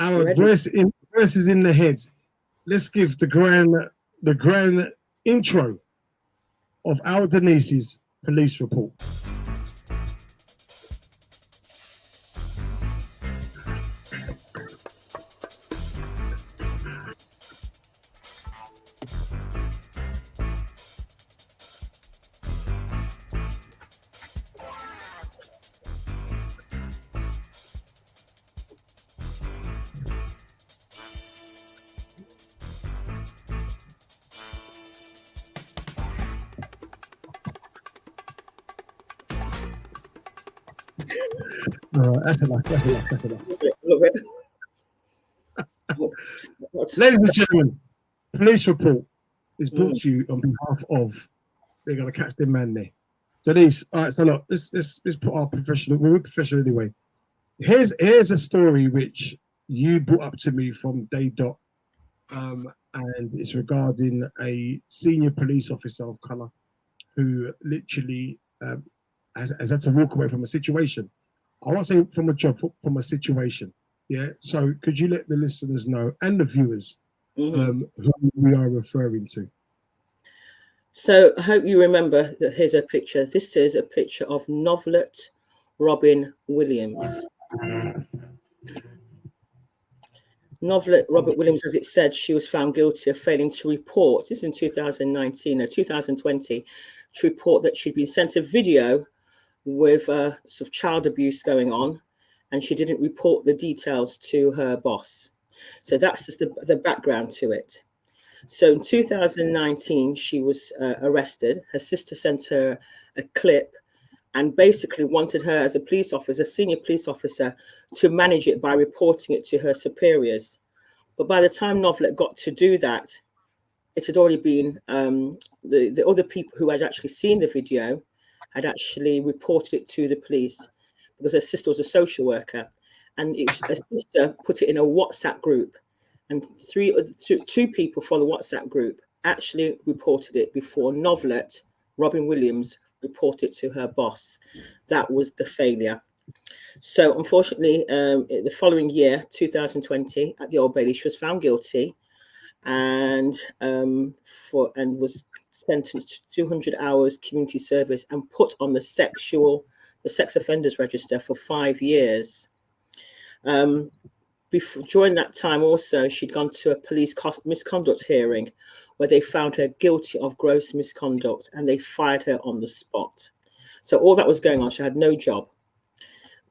Our verses in the head. Let's give the grand intro of Our Denise's police report. That's enough. Ladies and gentlemen, police report is brought to you on behalf of. They're gonna catch the man there. Denise, all right. So look, let's put our professional. We're professional anyway. Here's a story which you brought up to me from day dot, and it's regarding a senior police officer of color who literally has had to walk away from a situation. I won't say from a job, from a situation. Yeah. So could you let the listeners know and the viewers who we are referring to? So I hope you remember that here's a picture. This is a picture of novelette Robin Williams. Novelette Robert Williams, as it said, she was found guilty of failing to report, this is in 2019 or 2020, to report that she'd been sent a video with sort of child abuse going on, and she didn't report the details to her boss. So that's just the background to it. So in 2019, she was arrested. Her sister sent her a clip and basically wanted her as a police officer, a senior police officer, to manage it by reporting it to her superiors. But by the time Novelette got to do that, it had already been the other people who had actually seen the video had actually reported it to the police because her sister was a social worker, and her sister put it in a WhatsApp group, and two people from the WhatsApp group actually reported it before Novelette Robin Williams reported to her boss. That was the failure. So unfortunately, the following year, 2020, at the Old Bailey, she was found guilty and was sentenced to 200 hours community service and put on the sex offenders register for 5 years. During that time also, she'd gone to a police misconduct hearing where they found her guilty of gross misconduct and they fired her on the spot. So all that was going on. She had no job,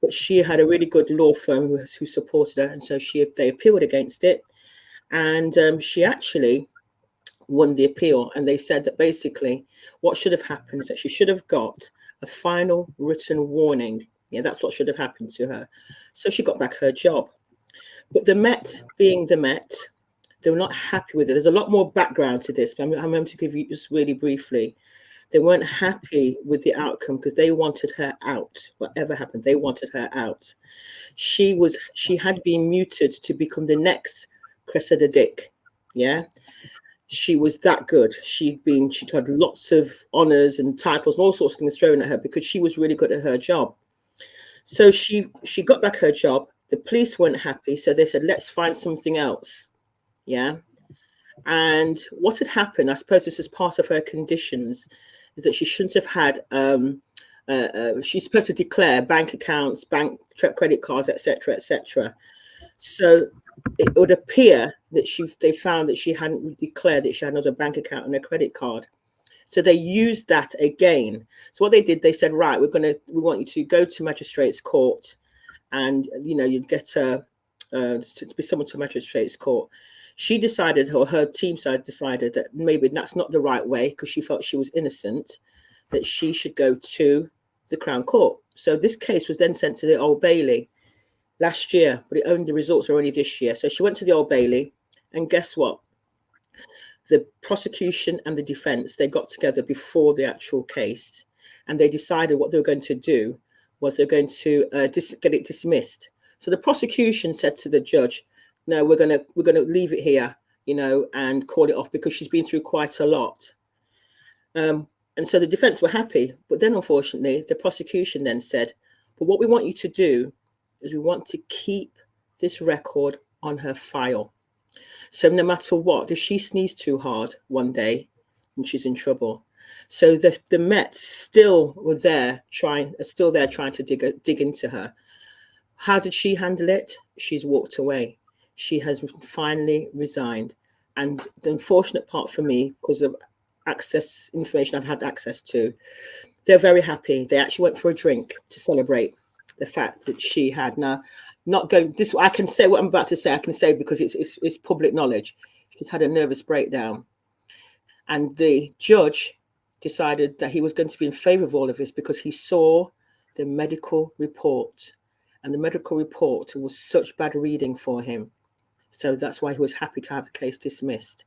but she had a really good law firm who supported her, and so they appealed against it, and she actually won the appeal. And they said that basically what should have happened is that she should have got a final written warning. Yeah, that's what should have happened to her. So she got back her job. But the Met, being the Met, they were not happy with it. There's a lot more background to this, but I'm going to give you just really briefly. They weren't happy with the outcome because they wanted her out. Whatever happened, they wanted her out. She had been muted to become the next Cressida Dick. Yeah. She was that good. She'd had lots of honors and titles and all sorts of things thrown at her because she was really good at her job. So she got back her job. The police weren't happy, so they said, let's find something else. Yeah. And what had happened, I suppose this is part of her conditions, is that she shouldn't have had, she's supposed to declare bank accounts, bank credit cards, etc., etc. So it would appear that they found that she hadn't declared that she had another bank account and a credit card. So they used that again. So what they did, they said, right, we want you to go to magistrate's court, and you'd get to be summoned to magistrate's court. She decided, or her team side decided, that maybe that's not the right way because she felt she was innocent, that she should go to the Crown Court. So this case was then sent to the Old Bailey last year, but the results are only this year. So she went to the Old Bailey, and guess what? The prosecution and the defense, they got together before the actual case, and they decided what they were going to do was they're going to get it dismissed. So the prosecution said to the judge, no, we're going to leave it here, and call it off because she's been through quite a lot. And so the defense were happy. But then, unfortunately, the prosecution then said, but what we want you to do is we want to keep this record on her file. So no matter what, if she sneezed too hard one day, and she's in trouble. So the Met still were there trying to dig into her. How did she handle it? She's walked away. She has finally resigned. And the unfortunate part for me, because of information I've had access to, they're very happy. They actually went for a drink to celebrate the fact that she had not going. This I can say what I'm about to say. I can say because it's public knowledge. She's had a nervous breakdown, and the judge decided that he was going to be in favor of all of this because he saw the medical report, and the medical report was such bad reading for him. So that's why he was happy to have the case dismissed.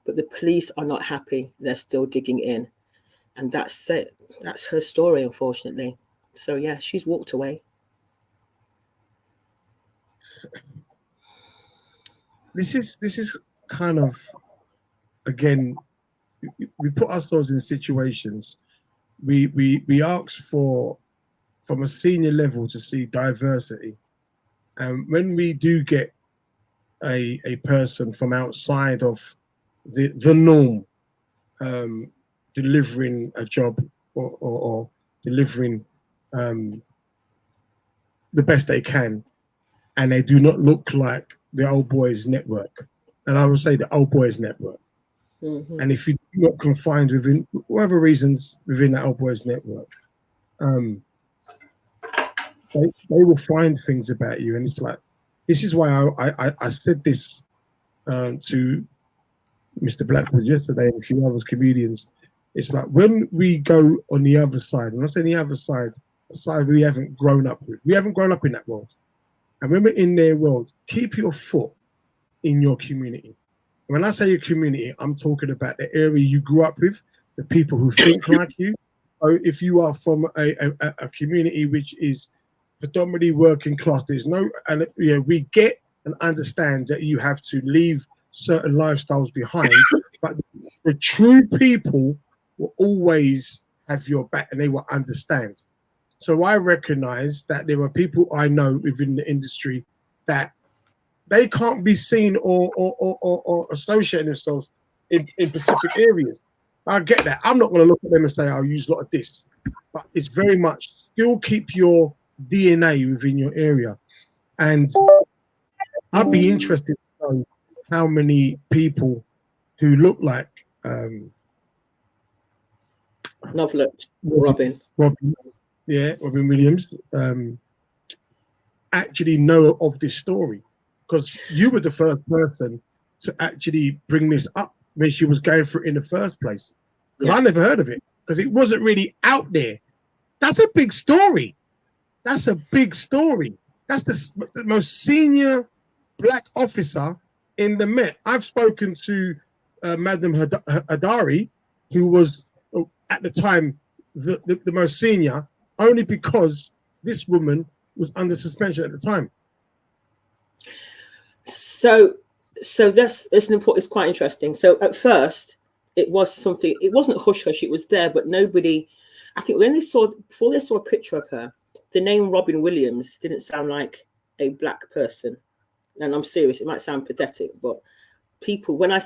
But the police are not happy. They're still digging in, and that's it. That's her story, unfortunately. So yeah, she's walked away. This is kind of, again, we put ourselves in situations. We ask for, from a senior level, to see diversity, and when we do get a person from outside of the norm, delivering a job or delivering the best they can, and they do not look like the old boys network, and I would say the old boys network. Mm-hmm. And if you're not confined within whatever reasons within that old boys network, they will find things about you. And it's like, this is why I said this to Mr. Blackwood yesterday and a few other comedians. It's like, when we go on the other side, and I say the other side, a side we haven't grown up with. We haven't grown up in that world. And when we're in their world, keep your foot in your community. When I say your community, I'm talking about the area you grew up with, the people who think like you. Or if you are from a community which is predominantly working class, there's no, and we get and understand that you have to leave certain lifestyles behind, but the true people will always have your back and they will understand. So I recognize that there are people I know within the industry that they can't be seen or associate themselves in specific areas. I get that. I'm not going to look at them and say, I'll use a lot of this. But it's very much still keep your DNA within your area. And I'd be interested to know how many people who look like Robin Williams actually know of this story, because you were the first person to actually bring this up when she was going through it in the first place. Because I never heard of it, because it wasn't really out there. That's a big story. That's a big story. That's the most senior black officer in the Met. I've spoken to Madam Hadari, who was at the time the most senior, only because this woman was under suspension at the time. So that's it's quite interesting. So at first it was something, it wasn't hush hush, it was there, but nobody, I think before they saw a picture of her, the name Robin Williams didn't sound like a black person. And I'm serious, it might sound pathetic, but people, when I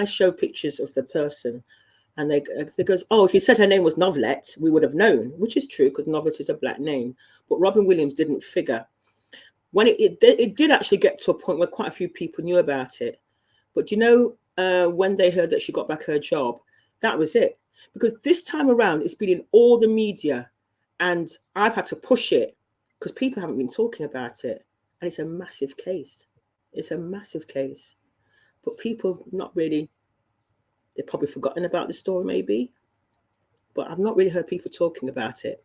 show pictures of the person, and they goes, oh, if you said her name was Novelette, we would have known, which is true, because Novelette is a black name. But Robin Williams didn't figure. When it did actually get to a point where quite a few people knew about it. But when they heard that she got back her job, that was it. Because this time around, it's been in all the media, and I've had to push it because people haven't been talking about it. And it's a massive case. It's a massive case. But people not really, they've probably forgotten about the story maybe, but I've not really heard people talking about it.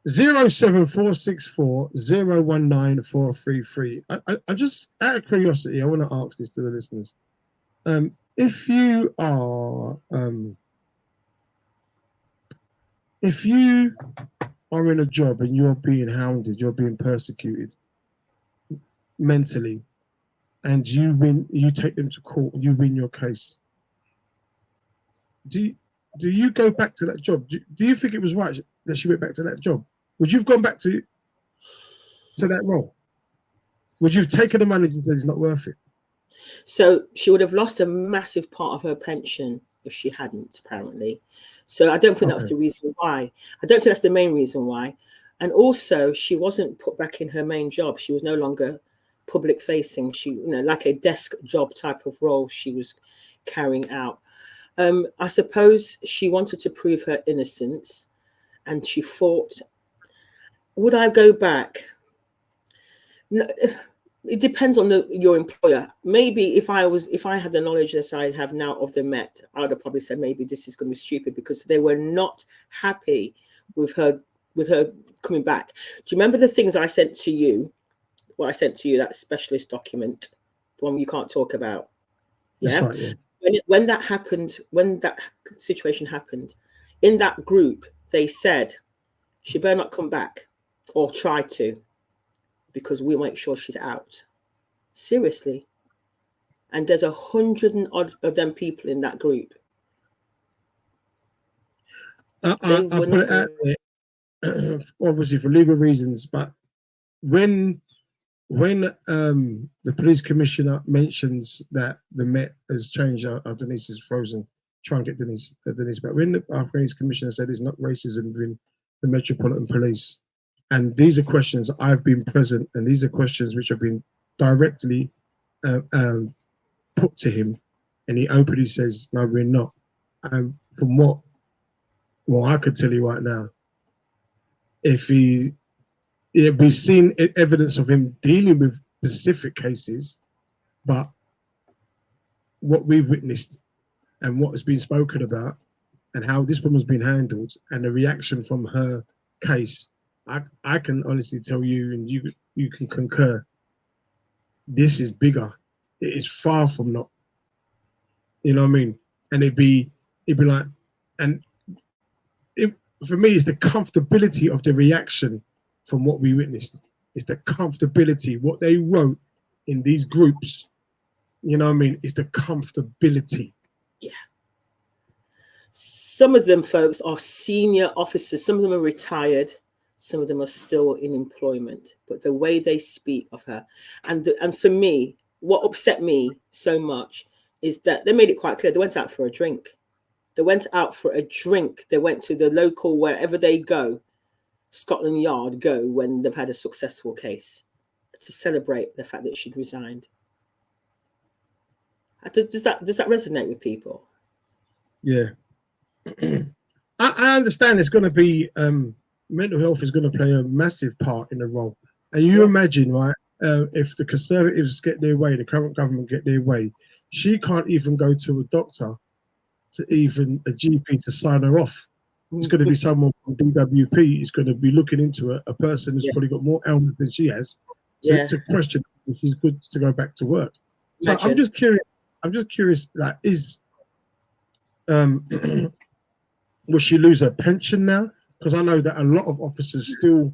07464 019 433. I just, out of curiosity, I want to ask this to the listeners. If you are in a job and you're being hounded, you're being persecuted mentally, and you take them to court, you win your case, do you go back to that job? Do you think it was right that she went back to that job? Would you have gone back to that role? Would you have taken the money and said it's not worth it? So she would have lost a massive part of her pension if she hadn't, apparently. So I don't think that was the reason why. I don't think that's the main reason why. And also, she wasn't put back in her main job. She was no longer public facing. She, like a desk job type of role she was carrying out. I suppose she wanted to prove her innocence, and she thought, would I go back? No, it depends on your employer. Maybe if I had the knowledge that I have now of the Met, I would have probably said maybe this is going to be stupid, because they were not happy with her coming back. Do you remember the things I sent to you? Well, I sent to you that specialist document, the one you can't talk about. Yeah. That's right, yeah. When that happened, when that situation happened, in that group, they said she better not come back or try to, because we'll make sure she's out. Seriously. And there's 100 and odd of them people in that group. I put it out there, obviously for legal reasons, but when the police commissioner mentions that the Met has changed, our Denise is frozen, try and get Denise back. When our police commissioner said there's not racism within the Metropolitan Police, and these are questions I've been present, and these are questions which have been directly put to him, and he openly says, "No, we're not." From what I could tell you right now, if we've seen evidence of him dealing with specific cases, but what we've witnessed and what has been spoken about and how this woman's been handled and the reaction from her case, I can honestly tell you, and you can concur, this is bigger. It is far from not. You know what I mean? And it'd be like, and for me, it's the comfortability of the reaction from what we witnessed. It's the comfortability, what they wrote in these groups. You know what I mean? It's the comfortability. Yeah. Some of them, folks, are senior officers. Some of them are retired. Some of them are still in employment. But the way they speak of her, and for me, what upset me so much is that they made it quite clear. They went out for a drink. They went out for a drink. They went to the local, wherever they go, Scotland Yard go when they've had a successful case, to celebrate the fact that she'd resigned. Does that resonate with people? Yeah. I understand it's going to be mental health is going to play a massive part in the role. And you imagine, right, if the Conservatives get their way, the current government get their way, she can't even go to a doctor, to even a GP to sign her off. It's going to be someone from DWP. It's going to be looking into a person who's probably got more ailments than she has to question if she's good to go back to work. So I'm just curious. Like, will she lose her pension now? Because I know that a lot of officers still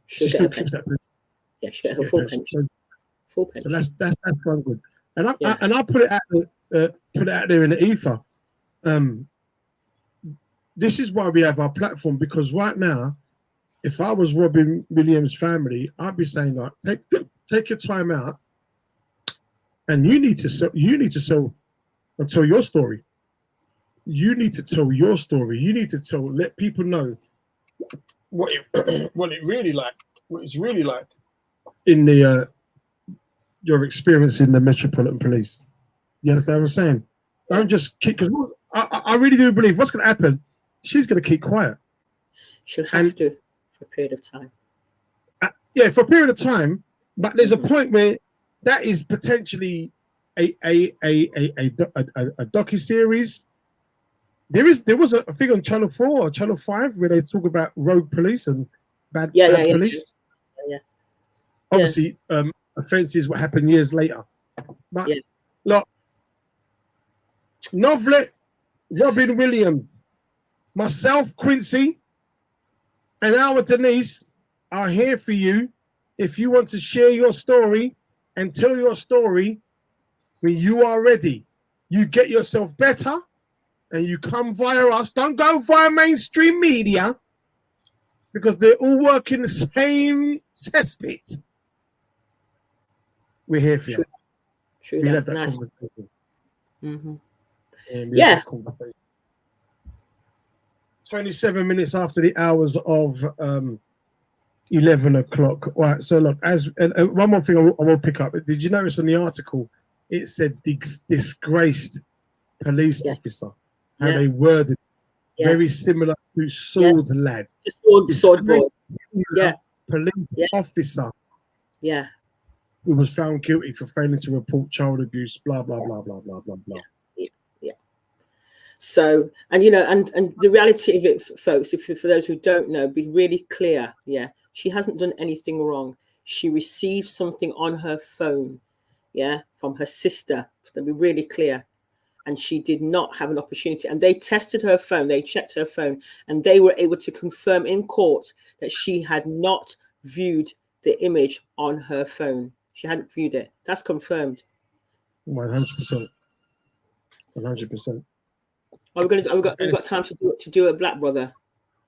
keeps that pension. Yeah, she get her full pension. Full pension. So that's quite good. And I put it out there in the ether. This is why we have our platform, because right now, if I was Robin Williams' family, I'd be saying, like, take your time out, and you need to tell your story. You need to tell your story. You need to let people know what it's really like in the your experience in the Metropolitan Police. You understand what I'm saying? Don't just keep, because I really do believe what's going to happen. She's going to keep quiet. She'll have to for a period of time. For a period of time. But there's a point where that is potentially a docu-series. There was a thing on Channel 4 or Channel 5 where they talk about rogue police and bad police. Yeah. Obviously, offences what happened years later. But look, Novlet, Robin Williams, myself, Quincy, and Our Denise are here for you. If you want to share your story and tell your story, when you are ready, you get yourself better and you come via us. Don't go via mainstream media, because they're all working the same cesspit. we're here for you. True. We left that Nice. conversation. Mm-hmm. And Yeah. 27 minutes after the hours of 11 o'clock. Right. So look, one more thing I will pick up. Did you notice on the article it said disgraced police officer? How they worded it. Very similar to sword lad. Sword boy. Police officer. Yeah. Who was found guilty for failing to report child abuse, blah, blah, blah, blah, blah, blah, blah. Yeah. So, and the reality of it, folks, for those who don't know, be really clear. Yeah. She hasn't done anything wrong. She received something on her phone, from her sister. To be really clear. And she did not have an opportunity. And they tested her phone. They checked her phone. And they were able to confirm in court that she had not viewed the image on her phone. She hadn't viewed it. That's confirmed. 100%. 100%. We've got time to do a black brother,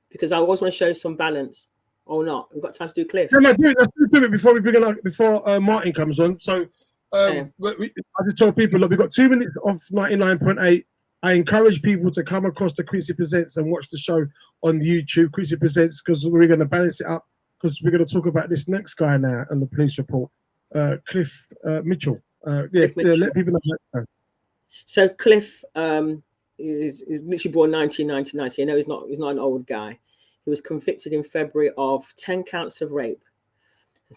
because I always want to show some balance. Or not? We've got time to do Cliff. No, let's do it before Martin comes on. So I just tell people, look, we've got 2 minutes of 99.8. I encourage people to come across the Quincy Presents and watch the show on YouTube, Quincy Presents, because we're going to balance it up, because we're going to talk about this next guy now on the police report, Cliff Mitchell. Let people know that. So Cliff is literally born 1999, so he's not an old guy. He was convicted in February of 10 counts of rape,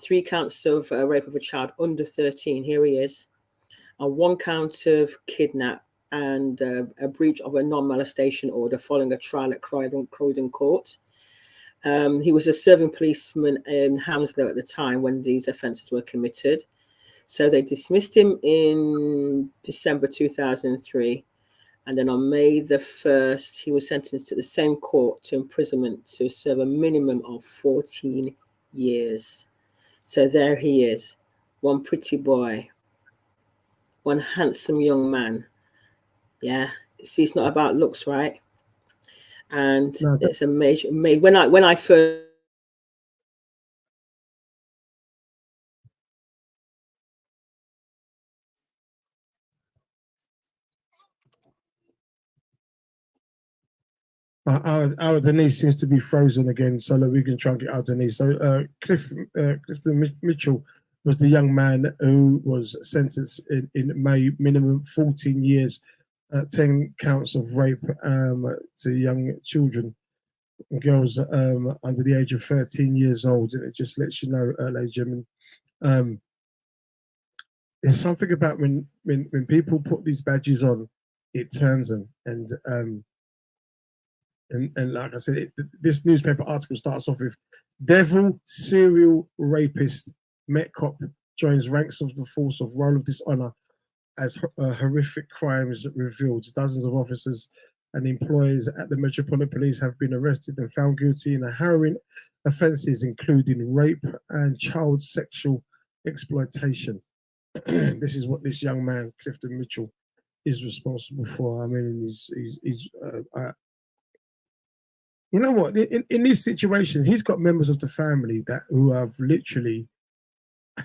3 counts of rape of a child under 13. Here he is. And 1 count of kidnap and a breach of a non-molestation order following a trial at Croydon Court. He was a serving policeman in Hounslow at the time when these offences were committed. So they dismissed him in December 2003. And then on May the 1st, he was sentenced to the same court to imprisonment to serve a minimum of 14 years. So there he is, one pretty boy, one handsome young man. Yeah, see, it's not about looks, right? And it's a major. When I first. Our Denise seems to be frozen again, so we can try and get our Denise. So Clifton Mitchell was the young man who was sentenced in May, minimum 14 years, 10 counts of rape to young children and girls under the age of 13 years old. And it just lets you know, ladies and gentlemen, there's something about when people put these badges on, it turns them. And like I said, this newspaper article starts off with devil serial rapist Met cop joins ranks of the force of role of dishonor as horrific crimes revealed. Dozens of officers and employees at the Metropolitan Police have been arrested and found guilty in harrowing offences, including rape and child sexual exploitation. This is what this young man, Clifton Mitchell, is responsible for. I mean, you know what? In these situations, he's got members of the family who have literally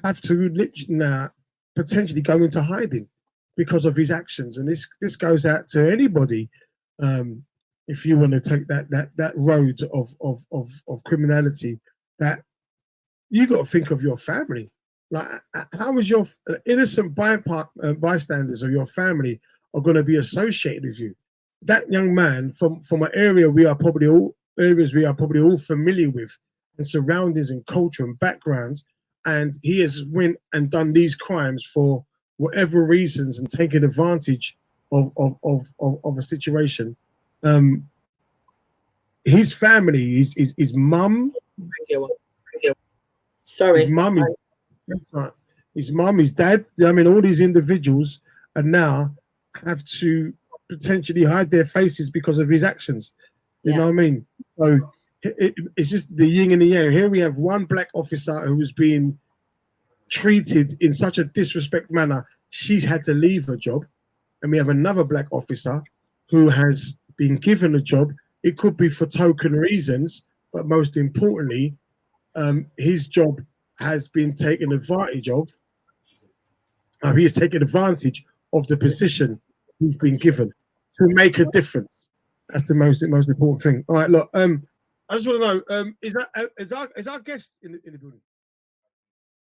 have to now potentially go into hiding because of his actions. And this goes out to anybody. If you want to take that road of criminality, that you got to think of your family. Like, how is your innocent bystanders of your family are going to be associated with you? That young man from an area we are probably all familiar with, and surroundings and culture and backgrounds, and he has went and done these crimes for whatever reasons and taken advantage of a situation. His family, his mum, his mum, his dad. I mean, all these individuals are now have to potentially hide their faces because of his actions. You know what I mean? So it's just the yin and the yang. Here we have one black officer who was being treated in such a disrespect manner. She's had to leave her job. And we have another black officer who has been given a job. It could be for token reasons, but most importantly, his job has been taken advantage of He has taken advantage of the position he's been given to make a difference. That's the most important thing. All right, look. I just want to know: is our guest in the building?